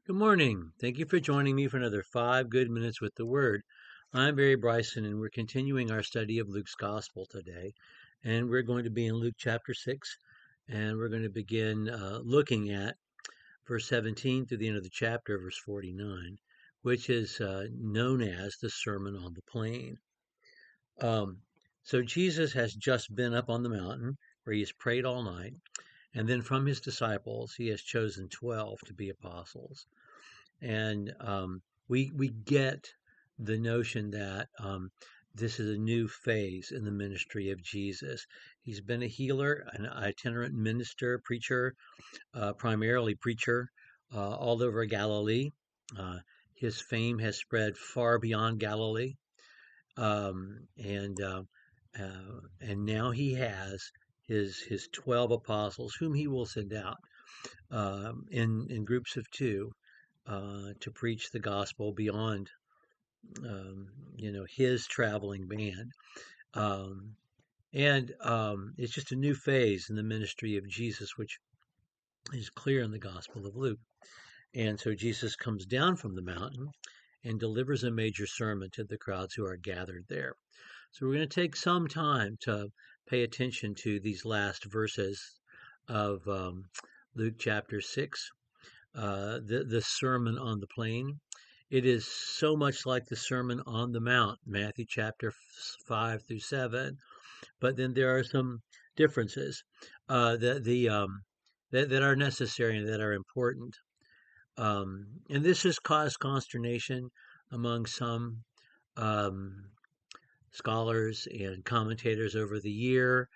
Good morning. Thank you for joining me for another 5 good minutes with the Word. I'm Barry Bryson, and we're continuing our study of Luke's Gospel today. And we're going to be in Luke chapter 6, and we're going to begin looking at verse 17 through the end of the chapter, verse 49, which is known as the Sermon on the Plain. So Jesus has just been up on the mountain where he has prayed all night, and then from his disciples, he has chosen 12 to be apostles. And we get the notion that this is a new phase in the ministry of Jesus. He's been a healer, an itinerant minister, preacher, primarily preacher, all over Galilee. Uh, his fame has spread far beyond Galilee, um, and uh, and now he has his 12 apostles, whom he will send out in groups of two to preach the gospel beyond, his traveling band. Um, and it's just a new phase in the ministry of Jesus, which is clear in the Gospel of Luke. And so Jesus comes down from the mountain and delivers a major sermon to the crowds who are gathered there. So we're going to take some time to pay attention to these last verses of Luke chapter 6, the Sermon on the Plain. It is so much like the Sermon on the Mount, Matthew chapter 5 through 7, but then there are some differences that are necessary and that are important. And this has caused consternation among some um, scholars and commentators over the year.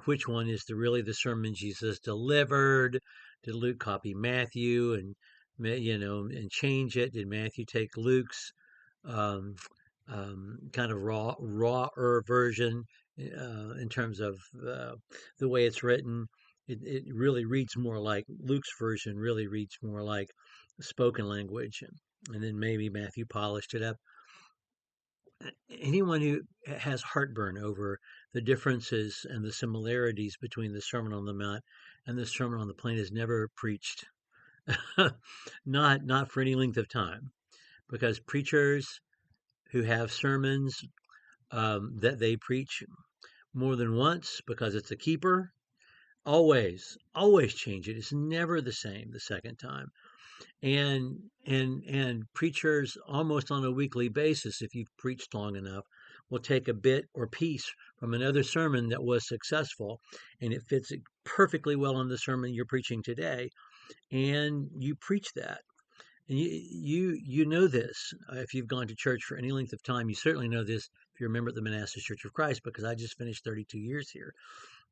Which one is really the sermon Jesus delivered? Did Luke copy Matthew and change it? Did Matthew take Luke's um, kind of rawer version in terms of the way it's written? It really reads more like Luke's version. Really reads more like spoken language, and then maybe Matthew polished it up. Anyone who has heartburn over the differences and the similarities between the Sermon on the Mount and the Sermon on the Plain has never preached, not for any length of time, because preachers who have sermons that they preach more than once because it's a keeper always change it. It's never the same the second time. And preachers almost on a weekly basis, if you've preached long enough, will take a bit or piece from another sermon that was successful, and it fits it perfectly well in the sermon you're preaching today, and you preach that. And you know this, if you've gone to church for any length of time. You certainly know this if you're a member of the Manassas Church of Christ, because I just finished 32 years here.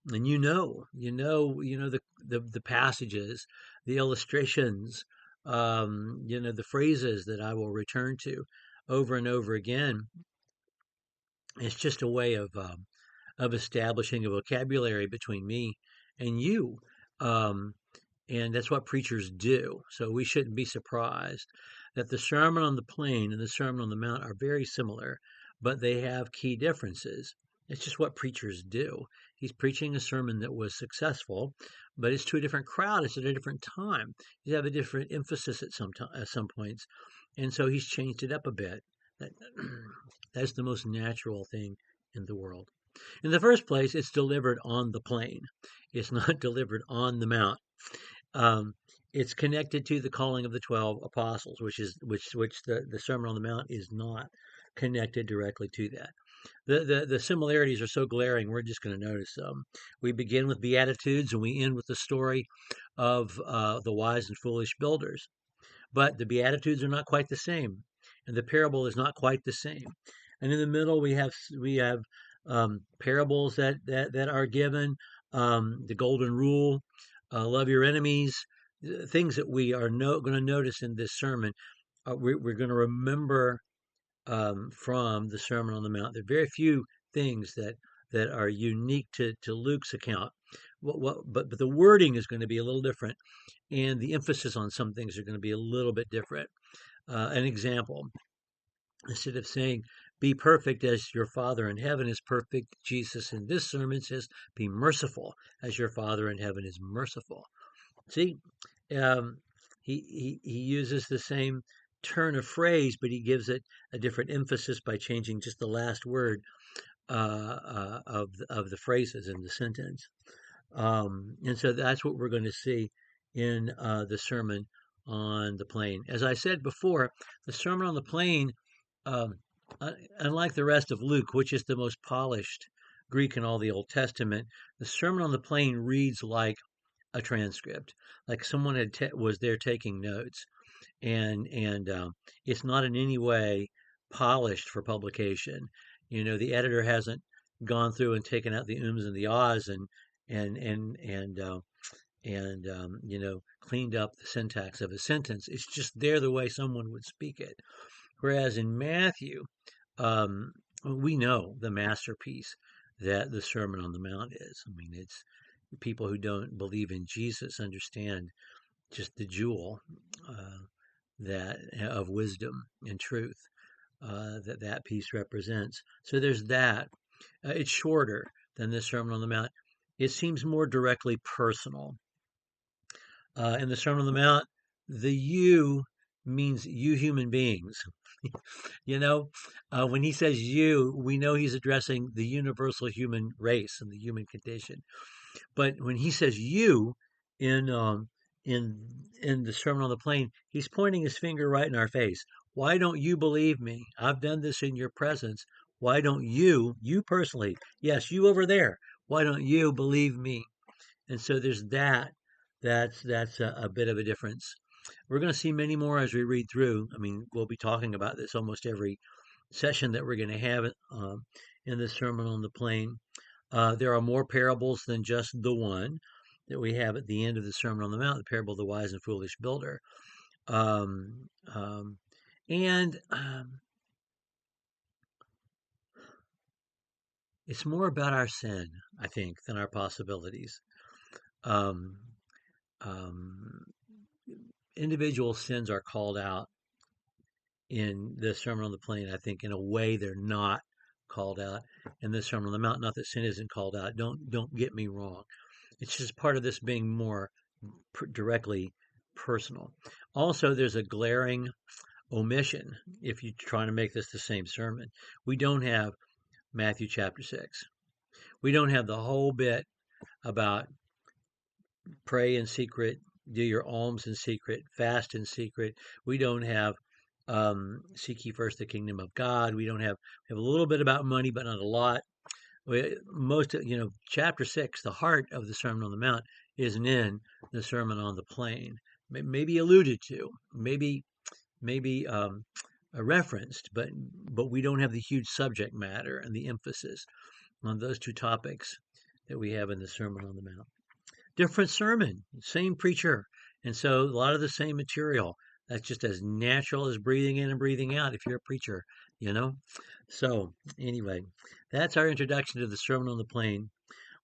And the passages, the illustrations, the phrases that I will return to over and over again. It's just a way of establishing a vocabulary between me and you. Um, and that's what preachers do. So we shouldn't be surprised that the Sermon on the Plain and the Sermon on the Mount are very similar, but they have key differences. It's just what preachers do. He's preaching a sermon that was successful, but it's to a different crowd. It's at a different time. You have a different emphasis at some points, and so he's changed it up a bit. That, that's the most natural thing in the world. In the first place, it's delivered on the plain. It's not delivered on the mount. Um, it's connected to the calling of the 12 apostles, which the Sermon on the Mount is not connected directly to that. The similarities are so glaring, we're just going to notice them. We begin with Beatitudes and we end with the story of the wise and foolish builders. But the Beatitudes are not quite the same, and the parable is not quite the same. And in the middle, we have parables that are given, the golden rule, love your enemies, things that we are going to notice in this sermon. We're going to remember from the Sermon on the Mount. There are very few things that are unique to Luke's account. But the wording is going to be a little different, and the emphasis on some things are going to be a little bit different. An example: instead of saying, "Be perfect as your Father in heaven is perfect," Jesus in this sermon says, "Be merciful as your Father in heaven is merciful." See, um, he uses the same turn of phrase, but he gives it a different emphasis by changing just the last word of the phrases in the sentence. And so that's what we're going to see in the Sermon on the Plain. As I said before, the Sermon on the Plain, um, unlike the rest of Luke, which is the most polished Greek in all the Old Testament, the Sermon on the Plain reads like a transcript, like someone was there taking notes, and it's not in any way polished for publication. The editor hasn't gone through and taken out the ums and the ahs and and and uh, and cleaned up the syntax of a sentence. It's just there the way someone would speak it. Whereas in Matthew, um, we know the masterpiece that the Sermon on the Mount is. I mean, it's people who don't believe in Jesus understand just the jewel that of wisdom and truth that piece represents. So there's that. It's shorter than the Sermon on the Mount. It seems more directly personal. In the Sermon on the Mount, the you means you human beings. you know, when he says you, we know he's addressing the universal human race and the human condition. But when he says you in in the Sermon on the Plain, he's pointing his finger right in our face. Why don't you believe me? I've done this in your presence. Why don't you personally, yes, you over there, why don't you believe me? And so there's that. That's a bit of a difference. We're going to see many more as we read through. I mean, we'll be talking about this almost every session that we're going to have in the Sermon on the Plain. There are more parables than just the one that we have at the end of the Sermon on the Mount, the parable of the wise and foolish builder. Um, um, and it's more about our sin, I think, than our possibilities. Um, um, Individual sins are called out in the Sermon on the Plain, I think, in a way they're not called out in the Sermon on the Mount. Not that sin isn't called out. Don't get me wrong. It's just part of this being more directly personal. Also, there's a glaring omission if you're trying to make this the same sermon. We don't have Matthew chapter 6. We don't have the whole bit about pray in secret, do your alms in secret, fast in secret. We don't have seek ye first the kingdom of God. We have a little bit about money, but not a lot. Most of, chapter 6, the heart of the Sermon on the Mount isn't in the Sermon on the Plain. Maybe alluded to, maybe referenced, but we don't have the huge subject matter and the emphasis on those two topics that we have in the Sermon on the Mount. Different sermon, same preacher, and so a lot of the same material. That's just as natural as breathing in and breathing out if you're a preacher, you know? So, anyway, that's our introduction to the Sermon on the Plain.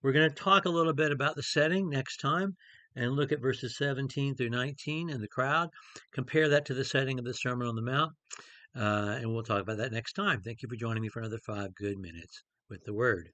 We're going to talk a little bit about the setting next time and look at verses 17 through 19 in the crowd. Compare that to the setting of the Sermon on the Mount, and we'll talk about that next time. Thank you for joining me for another 5 good minutes with the Word.